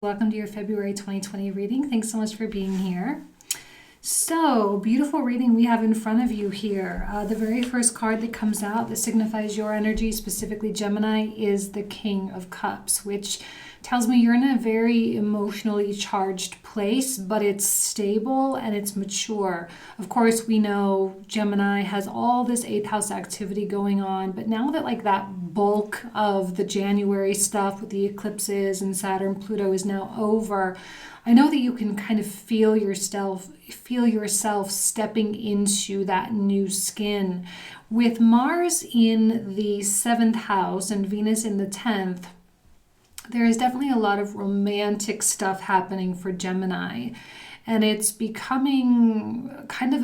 Welcome to your February 2020 reading. Thanks so much for being here. So, beautiful reading we have in front of you here. The very first card that comes out that signifies your energy, specifically Gemini, is the King of Cups, which tells me you're in a very emotionally charged place, but it's stable and it's mature. Of course, we know Gemini has all this 8th house activity going on, but now that that bulk of the January stuff with the eclipses and Saturn, Pluto is now over, I know that you can kind of feel yourself stepping into that new skin. With Mars in the 7th house and Venus in the 10th, there is definitely a lot of romantic stuff happening for Gemini. And it's becoming kind of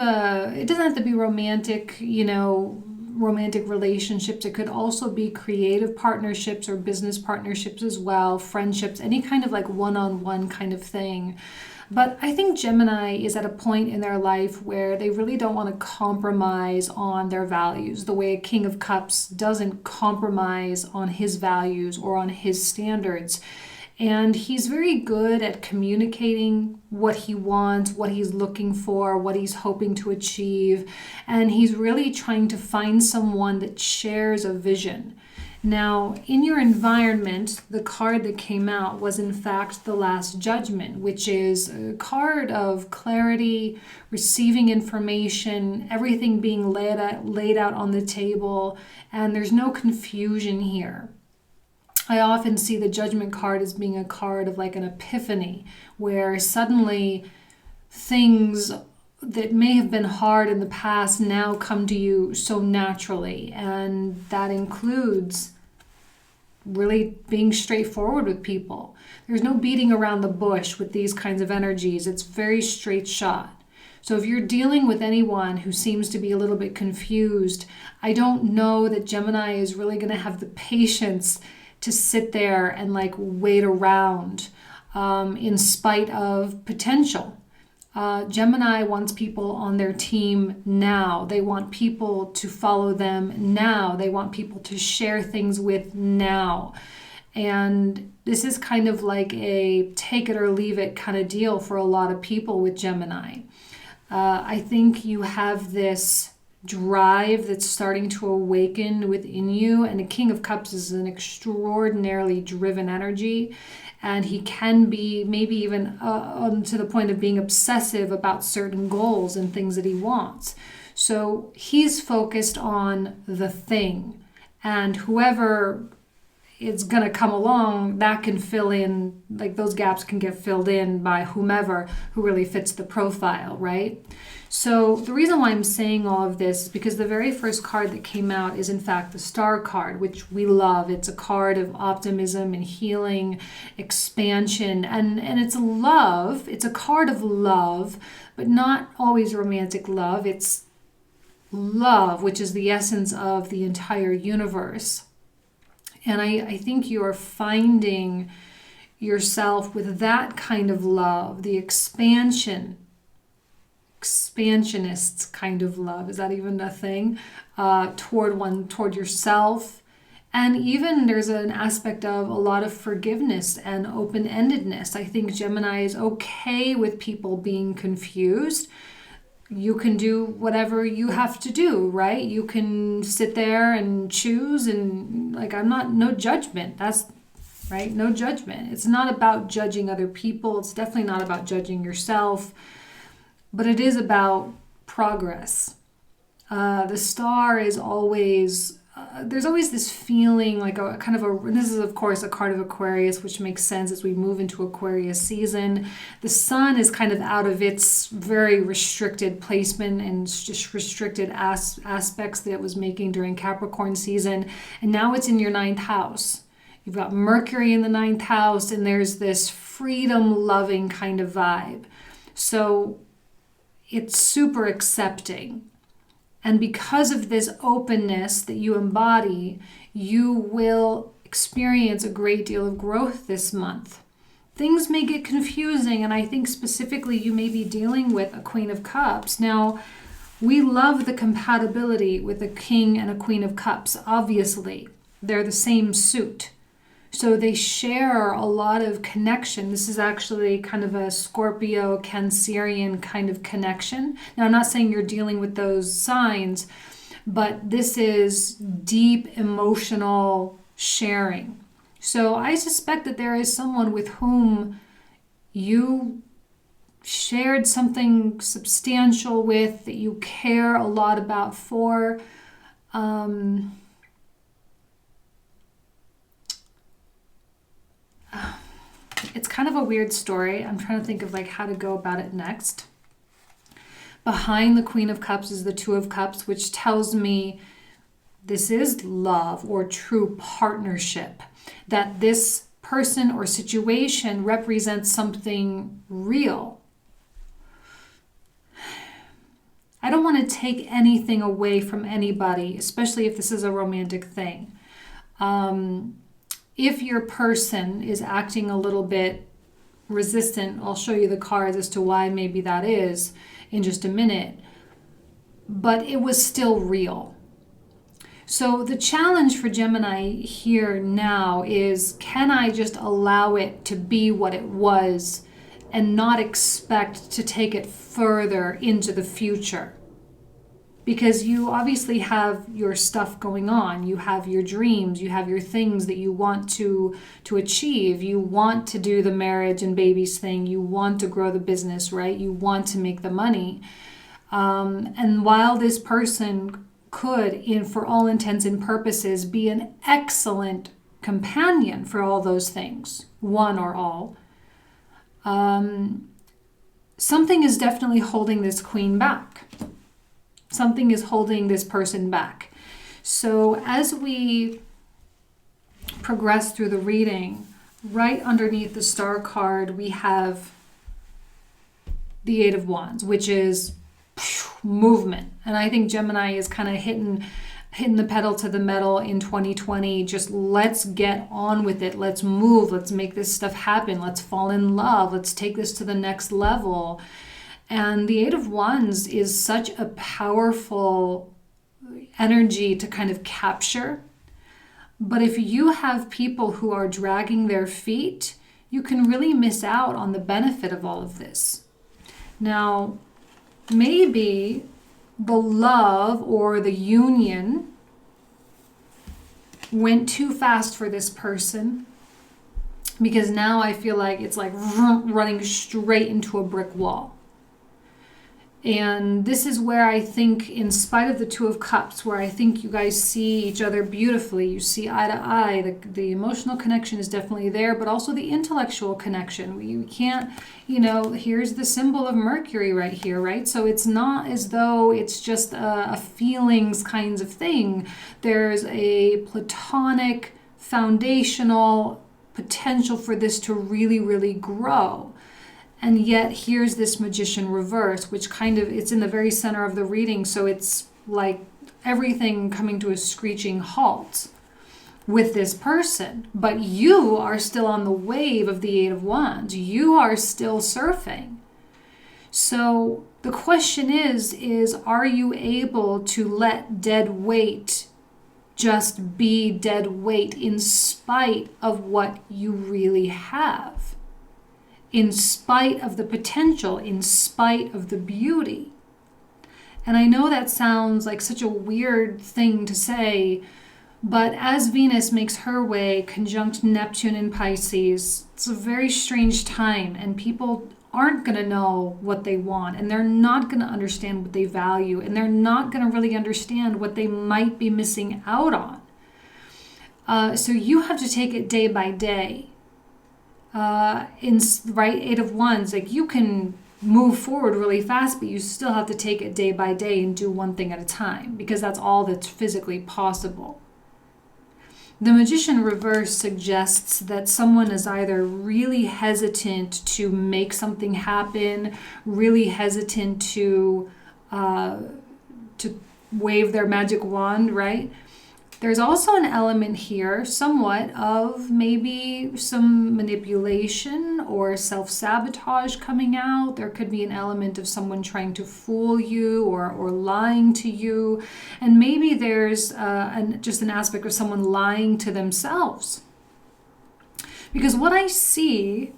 it doesn't have to be romantic, romantic relationships. It could also be creative partnerships or business partnerships as well, friendships, any kind of one-on-one kind of thing. But I think Gemini is at a point in their life where they really don't want to compromise on their values, the way a King of Cups doesn't compromise on his values or on his standards. And he's very good at communicating what he wants, what he's looking for, what he's hoping to achieve. And he's really trying to find someone that shares a vision. Now, in your environment, the card that came out was in fact the Last Judgment, which is a card of clarity, receiving information, everything being laid out on the table, and there's no confusion here. I often see the Judgment card as being a card of an epiphany, where suddenly things that may have been hard in the past now come to you so naturally. And that includes really being straightforward with people. There's no beating around the bush with these kinds of energies. It's very straight shot. So if you're dealing with anyone who seems to be a little bit confused, I don't know that Gemini is really going to have the patience to sit there and wait around in spite of potential. Gemini wants people on their team now. They want people to follow them now. They want people to share things with now. And this is kind of like a take it or leave it kind of deal for a lot of people with Gemini. I think you have this drive that's starting to awaken within you, and the King of Cups is an extraordinarily driven energy, and he can be maybe even to the point of being obsessive about certain goals and things that he wants. So he's focused on the thing, and whoever is going to come along, that can fill in, those gaps can get filled in by whomever who really fits the profile, right? So the reason why I'm saying all of this is because the very first card that came out is in fact the Star card, which we love. It's a card of optimism and healing, expansion, and it's love. It's a card of love, but not always romantic love. It's love, which is the essence of the entire universe. And I think you're finding yourself with that kind of love, the expansionists kind of love. Is that even a thing? Toward yourself. And even there's an aspect of a lot of forgiveness and open-endedness. I think Gemini is okay with people being confused. You can do whatever you have to do, right? You can sit there and choose, and no judgment. That's right, no judgment. It's not about judging other people. It's definitely not about judging yourself, but it is about progress. The Star is always, there's always this feeling this is of course a card of Aquarius, which makes sense as we move into Aquarius season. The sun is kind of out of its very restricted placement and just restricted aspects that it was making during Capricorn season. And now it's in your 9th house. You've got Mercury in the 9th house, and there's this freedom-loving kind of vibe. So it's super accepting. And because of this openness that you embody, you will experience a great deal of growth this month. Things may get confusing, and I think specifically you may be dealing with a Queen of Cups. Now, we love the compatibility with a King and a Queen of Cups, obviously. They're the same suit. So they share a lot of connection. This is actually kind of a Scorpio, Cancerian kind of connection. Now, I'm not saying you're dealing with those signs, but this is deep emotional sharing. So I suspect that there is someone with whom you shared something substantial with, that you care a lot about for. It's kind of a weird story. I'm trying to think of like how to go about it next. Behind the Queen of Cups is the Two of Cups, which tells me this is love or true partnership, that this person or situation represents something real. I don't want to take anything away from anybody, especially if this is a romantic thing. If your person is acting a little bit resistant, I'll show you the cards as to why maybe that is in just a minute. But it was still real. So the challenge for Gemini here now is, can I just allow it to be what it was and not expect to take it further into the future? Because you obviously have your stuff going on. You have your dreams. You have your things that you want to achieve. You want to do the marriage and babies thing. You want to grow the business, right? You want to make the money. And while this person could, for all intents and purposes, be an excellent companion for all those things, one or all, something is definitely holding this queen back. Something is holding this person back. So as we progress through the reading, right underneath the star card, we have the Eight of Wands, which is movement. And I think Gemini is kind of hitting the pedal to the metal in 2020. Just let's get on with it. Let's move. Let's make this stuff happen. Let's fall in love. Let's take this to the next level. And the Eight of Wands is such a powerful energy to kind of capture. But if you have people who are dragging their feet, you can really miss out on the benefit of all of this. Now, maybe the love or the union went too fast for this person, because now I feel like it's like running straight into a brick wall. And this is where I think, in spite of the Two of Cups, where I think you guys see each other beautifully, you see eye to eye, the emotional connection is definitely there, but also the intellectual connection. We can't, here's the symbol of Mercury right here, right? So it's not as though it's just a feelings kinds of thing. There's a platonic, foundational potential for this to really, really grow. And yet here's this Magician reverse, which it's in the very center of the reading. So it's like everything coming to a screeching halt with this person. But you are still on the wave of the Eight of Wands. You are still surfing. So the question is are you able to let dead weight just be dead weight in spite of what you really have? In spite of the potential, in spite of the beauty. And I know that sounds like such a weird thing to say, but as Venus makes her way conjunct Neptune in Pisces, it's a very strange time, and people aren't going to know what they want, and they're not going to understand what they value, and they're not going to really understand what they might be missing out on. So you have to take it day by day. Eight of Wands, like you can move forward really fast, but you still have to take it day by day and do one thing at a time, because that's all that's physically possible. The Magician reverse suggests that someone is either really hesitant to make something happen, really hesitant to wave their magic wand, right? There's also an element here, somewhat, of maybe some manipulation or self-sabotage coming out. There could be an element of someone trying to fool you or lying to you. And maybe there's just an aspect of someone lying to themselves. Because what I see,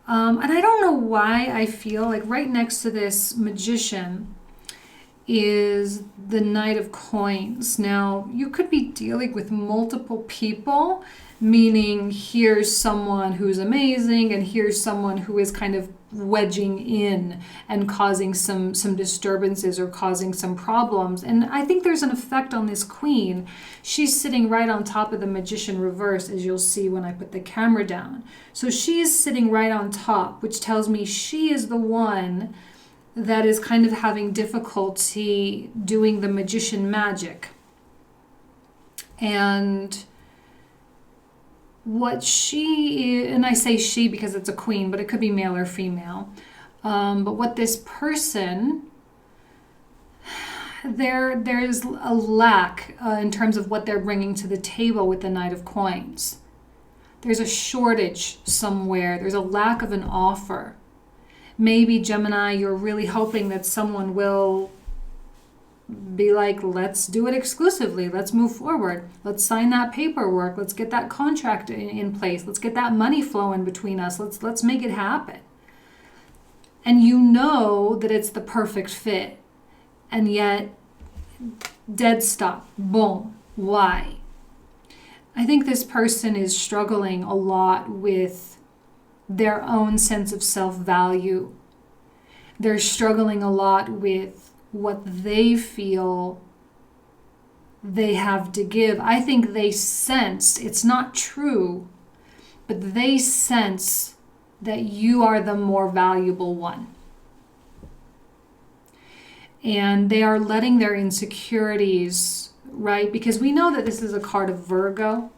and I don't know why I feel like right next to this Magician is the Knight of Coins. Now, you could be dealing with multiple people, meaning here's someone who's amazing and here's someone who is kind of wedging in and causing some disturbances or causing some problems. And I think there's an effect on this Queen. She's sitting right on top of the Magician reverse, as you'll see when I put the camera down. So she is sitting right on top, which tells me she is the one that is kind of having difficulty doing the magician magic. And what she, and I say she because it's a queen, but it could be male or female. But what this person, there's a lack in terms of what they're bringing to the table with the Knight of Coins. There's a shortage somewhere. There's a lack of an offer. Maybe, Gemini, you're really hoping that someone will be like, let's do it exclusively. Let's move forward. Let's sign that paperwork. Let's get that contract in place. Let's get that money flowing between us. Let's make it happen. And you know that it's the perfect fit. And yet, dead stop. Boom. Why? I think this person is struggling a lot with their own sense of self-value. They're struggling a lot with what they feel they have to give. I think they sense, it's not true, but they sense that you are the more valuable one. And they are letting their insecurities, right? Because we know that this is a card of Virgo.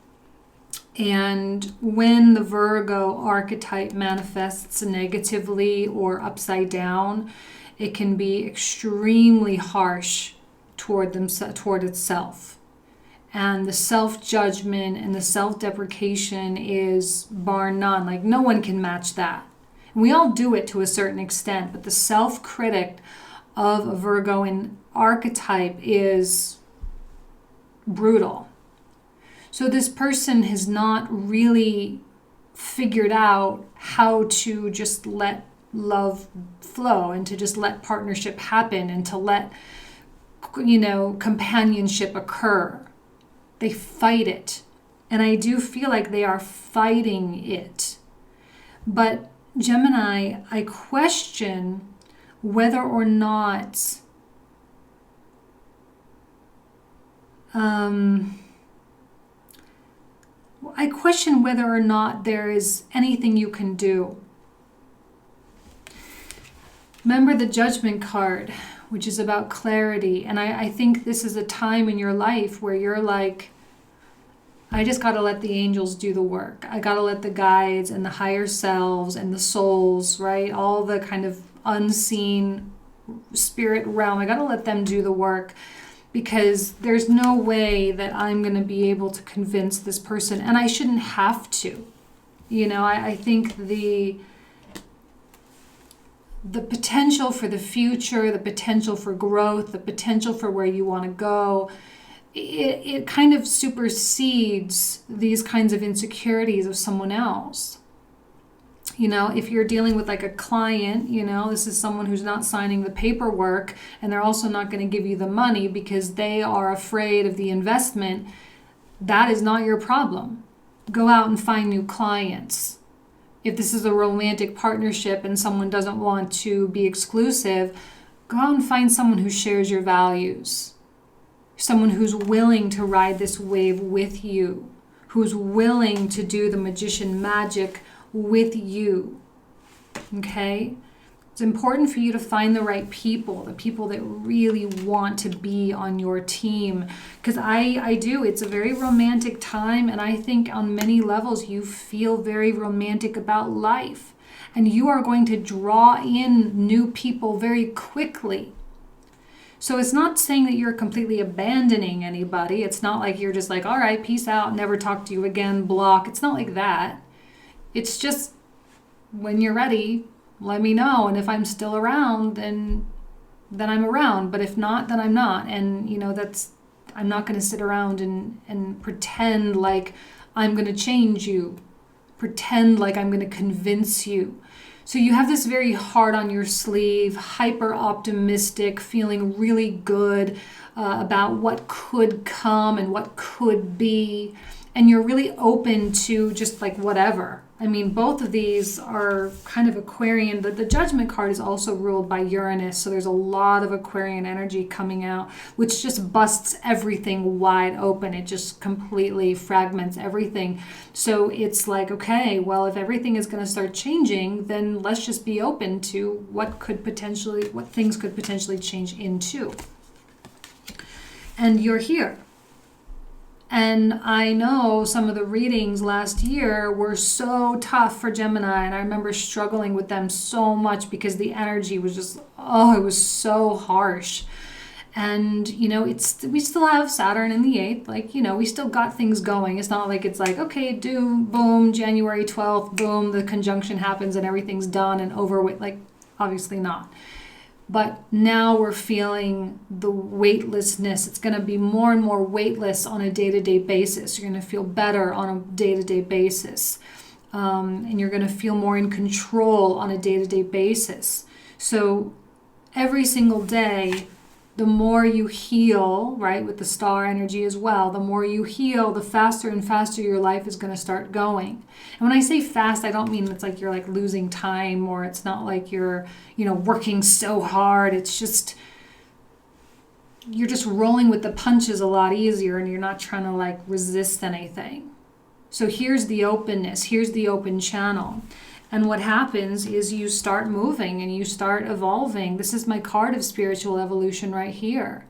And when the Virgo archetype manifests negatively or upside down, it can be extremely harsh toward itself. And the self-judgment and the self-deprecation is bar none. Like, no one can match that. And we all do it to a certain extent, but the self-critic of a Virgoan archetype is brutal. So this person has not really figured out how to just let love flow and to just let partnership happen and to let, companionship occur. They fight it. And I do feel like they are fighting it. But Gemini, I question whether or not there is anything you can do. Remember the Judgment card, which is about clarity. And I think this is a time in your life where you're like, I just got to let the angels do the work. I got to let the guides and the higher selves and the souls, right? All the kind of unseen spirit realm. I got to let them do the work. Because there's no way that I'm going to be able to convince this person, and I shouldn't have to. I think the potential for the future, the potential for growth, the potential for where you want to go, it kind of supersedes these kinds of insecurities of someone else. If you're dealing with like a client, this is someone who's not signing the paperwork and they're also not going to give you the money because they are afraid of the investment. That is not your problem. Go out and find new clients. If this is a romantic partnership and someone doesn't want to be exclusive, go out and find someone who shares your values. Someone who's willing to ride this wave with you, who's willing to do the magician magic with you. Okay? It's important for you to find the right people, the people that really want to be on your team. Because I do. It's a very romantic time, and I think on many levels you feel very romantic about life. And you are going to draw in new people very quickly. So it's not saying that you're completely abandoning anybody. It's not like you're just like, all right, peace out, never talk to you again, block. It's not like that. It's just when you're ready, let me know. And if I'm still around, then I'm around. But if not, then I'm not. And, I'm not going to sit around and pretend like I'm going to change you pretend like I'm going to convince you. So you have this very heart on your sleeve, hyper optimistic, feeling really good about what could come and what could be. And you're really open to just like whatever. I mean, both of these are kind of Aquarian, but the Judgment card is also ruled by Uranus. So there's a lot of Aquarian energy coming out, which just busts everything wide open. It just completely fragments everything. So it's like, okay, well, if everything is going to start changing, then let's just be open to what things could potentially change into. And you're here. And I know some of the readings last year were so tough for Gemini, and I remember struggling with them so much because the energy was just, it was so harsh. And, we still have Saturn in the 8th, like, we still got things going. It's not like it's like, okay, boom, January 12th, boom, the conjunction happens and everything's done and over with, like, obviously not. But now we're feeling the weightlessness. It's going to be more and more weightless on a day-to-day basis. You're going to feel better on a day-to-day basis. And you're going to feel more in control on a day-to-day basis. So every single day, the more you heal, right, with the star energy as well, the more you heal, the faster and faster your life is going to start going. And when I say fast, I don't mean it's like you're like losing time, or it's not like you're, working so hard. It's just, you're just rolling with the punches a lot easier, and you're not trying to like resist anything. So here's the openness, here's the open channel. And what happens is you start moving and you start evolving. This is my card of spiritual evolution right here.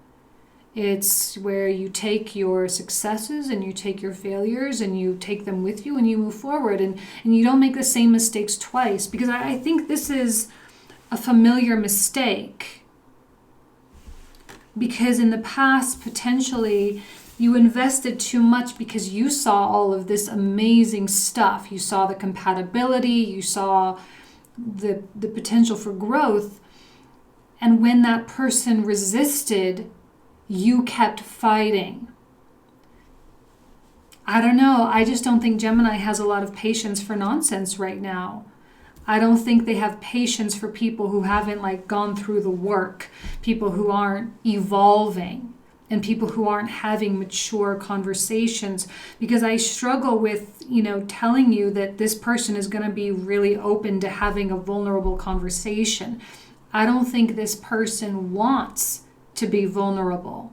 It's where you take your successes and you take your failures and you take them with you and you move forward. And you don't make the same mistakes twice, because I think this is a familiar mistake. Because in the past, potentially, you invested too much because you saw all of this amazing stuff. You saw the compatibility, you saw the potential for growth. And when that person resisted, you kept fighting. I don't know. I just don't think Gemini has a lot of patience for nonsense right now. I don't think they have patience for people who haven't like gone through the work, people who aren't evolving, and people who aren't having mature conversations. Because I struggle with, telling you that this person is going to be really open to having a vulnerable conversation. I don't think this person wants to be vulnerable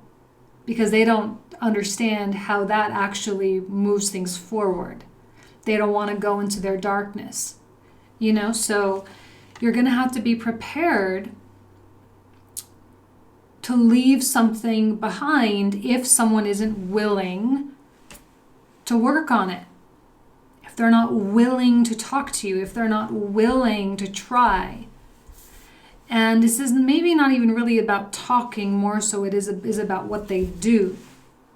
because they don't understand how that actually moves things forward. They don't want to go into their darkness, so you're going to have to be prepared to leave something behind if someone isn't willing to work on it. If they're not willing to talk to you, if they're not willing to try. And this is maybe not even really about talking, more so it is about what they do,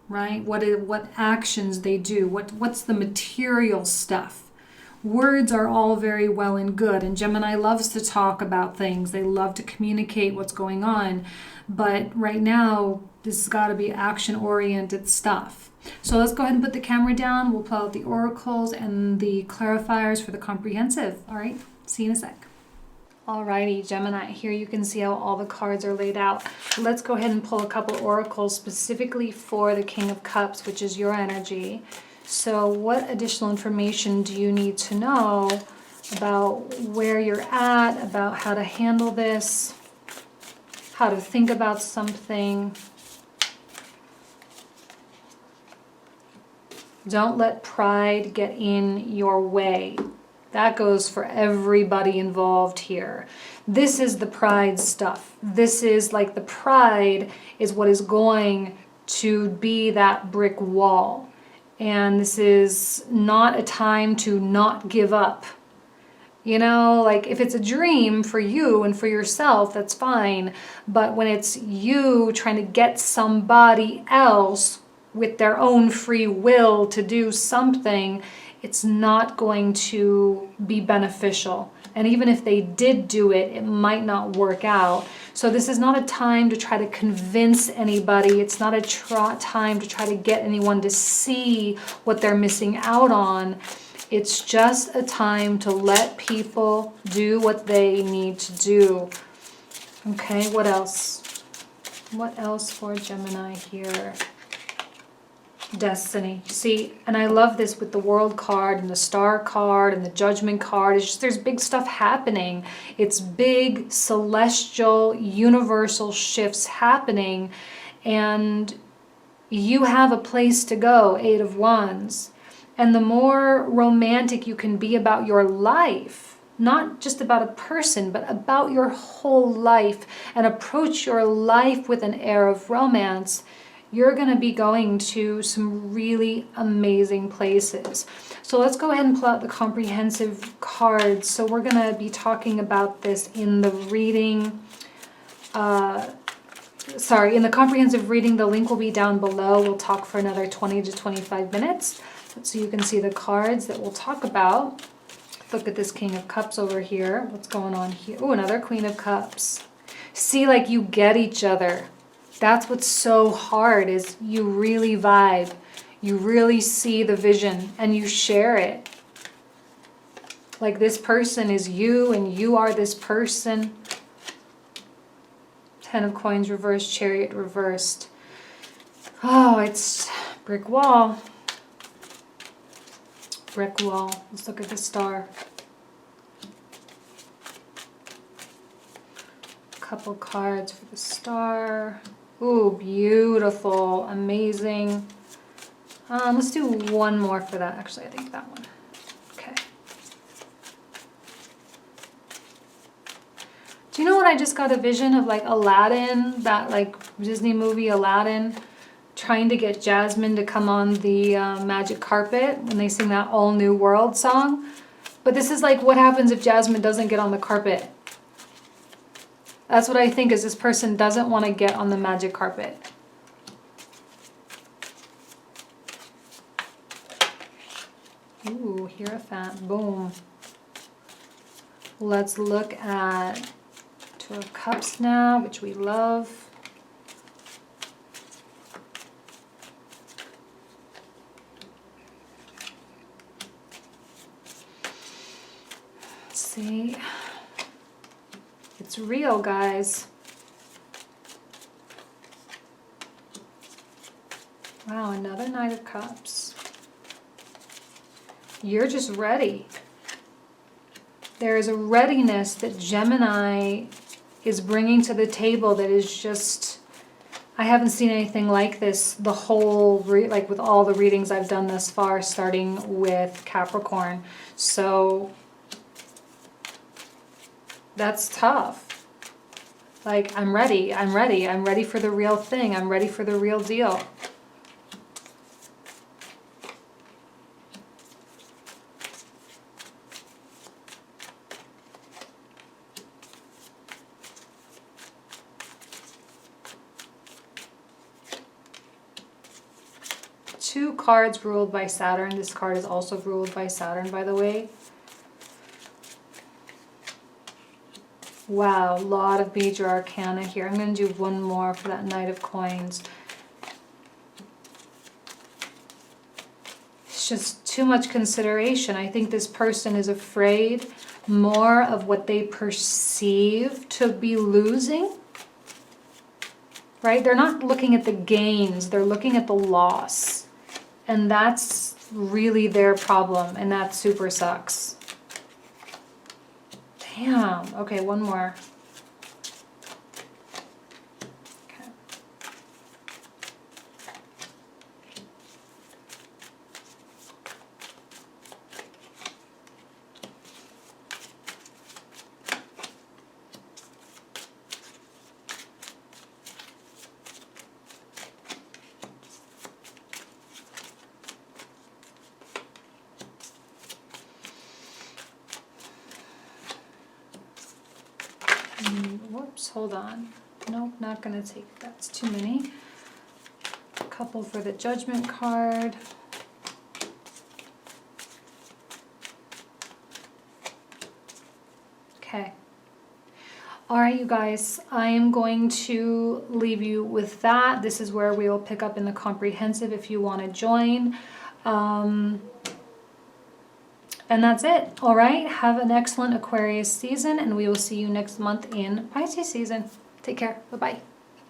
right? What actions they do, what's the material stuff. Words are all very well and good, and Gemini loves to talk about things. They love to communicate what's going on. But right now, this has got to be action-oriented stuff. So let's go ahead and put the camera down. We'll pull out the oracles and the clarifiers for the comprehensive. All right, see you in a sec. Alrighty, Gemini, here you can see how all the cards are laid out. Let's go ahead and pull a couple oracles specifically for the King of Cups, which is your energy. So what additional information do you need to know about where you're at, about how to handle this, how to think about something? Don't let pride get in your way. That goes for everybody involved here. This is the pride stuff. This is like the pride is what is going to be that brick wall. And this is not a time to not give up. Like if it's a dream for you and for yourself, that's fine. But when it's you trying to get somebody else with their own free will to do something, it's not going to be beneficial. And even if they did do it, it might not work out. So this is not a time to try to convince anybody. It's not a time to try to get anyone to see what they're missing out on. It's just a time to let people do what they need to do. Okay, what else? What else for Gemini here? Destiny. See, and I love this with the World card and the Star card and the Judgment card. It's just there's big stuff happening. It's big celestial universal shifts happening, and you have a place to go. 8 of Wands. And the more romantic you can be about your life, not just about a person, but about your whole life, and approach your life with an air of romance, you're going to be going to some really amazing places. So let's go ahead and pull out the comprehensive cards. So we're going to be talking about this in the reading, in the comprehensive reading. The link will be down below. We'll talk for another 20 to 25 minutes. So you can see the cards that we'll talk about. Look at this King of Cups over here. What's going on here? Oh, another Queen of Cups. See, like, you get each other. That's what's so hard, is you really vibe. You really see the vision and you share it. Like, this person is you and you are this person. 10 of Coins reversed, Chariot reversed. Oh, it's brick wall. Brick wall. Let's look at the Star. Couple cards for the Star. Ooh, beautiful, amazing. Let's do one more for that. Actually, I think that one. Okay. Do you know what I just got a vision of, like Aladdin, that like Disney movie Aladdin, trying to get Jasmine to come on the magic carpet when they sing that All New World song. But this is like what happens if Jasmine doesn't get on the carpet. That's what I think, is this person doesn't want to get on the magic carpet. Ooh, Hierophant, boom. Let's look at Two of Cups now, which we love. Let's see. It's real, guys. Wow, another Knight of Cups. You're just ready. There is a readiness that Gemini is bringing to the table that is just, I haven't seen anything like this the whole, like with all the readings I've done thus far, starting with Capricorn. So that's tough. Like, I'm ready, I'm ready, I'm ready for the real thing, I'm ready for the real deal. Two cards ruled by Saturn. This card is also ruled by Saturn, by the way. Wow, a lot of major arcana here. I'm going to do one more for that Knight of Coins. It's just too much consideration. I think this person is afraid more of what they perceive to be losing. Right? They're not looking at the gains. They're looking at the loss. And that's really their problem. And that super sucks. Damn. Okay, one more. Okay. Whoops, hold on. Nope, not going to take, that's too many. A couple for the Judgment card. Okay. All right, you guys, I am going to leave you with that. This is where we will pick up in the comprehensive if you want to join. And that's it. All right. Have an excellent Aquarius season, and we will see you next month in Pisces season. Take care. Bye-bye.